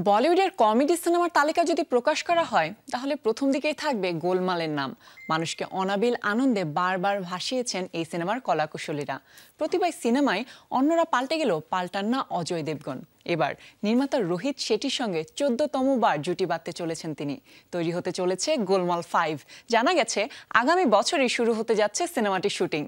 বলিউডের কমেডি সিনেমার তালিকা যদি প্রকাশ করা হয় তাহলে প্রথম দিকেই থাকবে গোলমালের নাম। মানুষকে অনাবিল আনন্দে বারবার ভাসিয়েছেন এই সিনেমার কলাকুশলীরা। প্রতিবার সিনেমায় অন্যরা পাল্টে গেলেও পাল্টান না অজয় দেবগন। এবার নির্মাতা রোহিত শেঠির সঙ্গে 14তম বার জুটি বাঁধতে চলেছেন তিনি। তৈরি হতে চলেছে গোলমাল 5। জানা গেছে আগামী বছরই শুরু হতে যাচ্ছে সিনেমাটির শুটিং।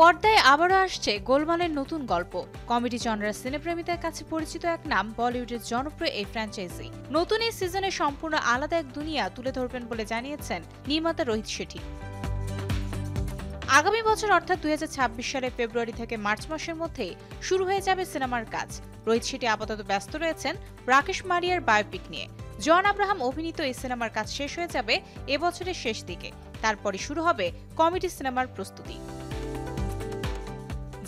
পর্দায় আবারও আসছে গোলমালের নতুন গল্প। কমেডি জনরার সিনেপ্রেমীদের কাছে পরিচিত এক নাম বলিউডের জনপ্রিয় এই ফ্র্যাঞ্চাইজি। নতুন এই সিজনে সম্পূর্ণ আলাদা এক দুনিয়া তুলে ধরবেন বলে জানিয়েছেন নির্মাতা রোহিত শেঠি। আগামী বছর অর্থাৎ 2026 সালের ফেব্রুয়ারি থেকে মার্চ মাসের মধ্যে শুরু হয়ে যাবে সিনেমার কাজ। রোহিত শেঠি আপাতত ব্যস্ত রয়েছেন রাকেশ মারিয়ার বায়োপিক নিয়ে। জন আব্রাহাম অভিনীত এই সিনেমার কাজ শেষ হয়ে যাবে এবছরের শেষ দিকে। তারপরে শুরু হবে কমেডি সিনেমার প্রস্তুতি।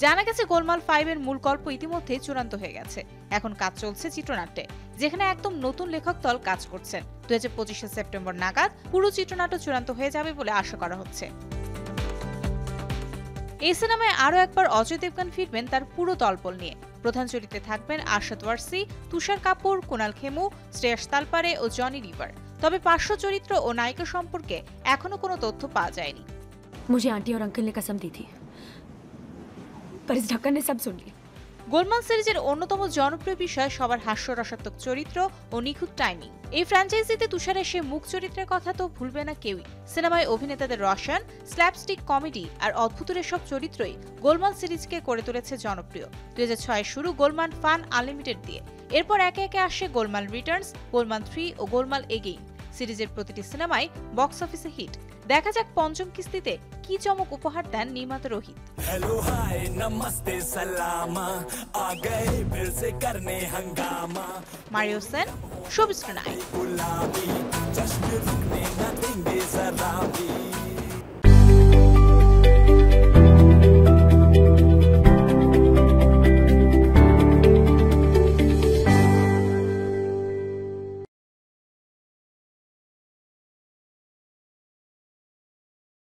জানা গেছে গোলমাল 5 এর মূল গল্প ইতিমধ্যে চূড়ান্ত হয়ে গেছে। এখন কাজ চলছে চিত্রনাট্যে, যেখানে একদম নতুন লেখক দল কাজ করছেন। 2025 সেপ্টেম্বর নাগাদ পুরো চিত্রনাট্য চূড়ান্ত হয়ে যাবে বলে আশা করা হচ্ছে। এই সিনেমায় আরও একবার অজয় দেবগন ফিরবেন তার পুরো দলবল নিয়ে। প্রধান চরিত্রে থাকবেন আরশাদ ওয়ারসি, তুষার কাপুর, কুনাল খেমু, শ্রেয়াস তালপারে ও জনি লিভার। তবে পার্শ্ব চরিত্র ও নায়িকা সম্পর্কে এখনো কোনো তথ্য পাওয়া যায়নি। मुझे आंटी और अंकल ने कसम दी थी, पर इस ढक्कन ने सब सुन ली। গোলমাল সিরিজের অন্যতম জনপ্রিয় বিষয় সবার হাস্যরসাত্মক চরিত্র ও নিখুঁত টাইমিং। এই ফ্র্যাঞ্চাইজিতে তুষারের সে মুখ চরিত্রের কথা তো ভুলবে না কেউই। সিনেমায় অভিনেতাদের রসায়ন, স্ল্যাপস্টিক কমেডি আর অদ্ভুতের সব চরিত্রই গোলমাল সিরিজকে করে তুলেছে জনপ্রিয়। 2006 শুরু গোলমাল ফান আনলিমিটেড দিয়ে। এরপর একে একে আসে গোলমাল রিটার্নস, গোলমাল 3 ও গোলমাল এগেইন। সিরিজের প্রতিটি সিনেমাই বক্স অফিসে হিট। দেখা যাক পঞ্চম কিস্তিতে কি চমক উপহার দেন নির্মাতা রোহিত। हेलो हाय नमस्ते सलामा आ गए फिर से करने हंगामा। Mario Sen, showbiz tonight. गुलाबी जश्न रुकने न देंगे जरा भी।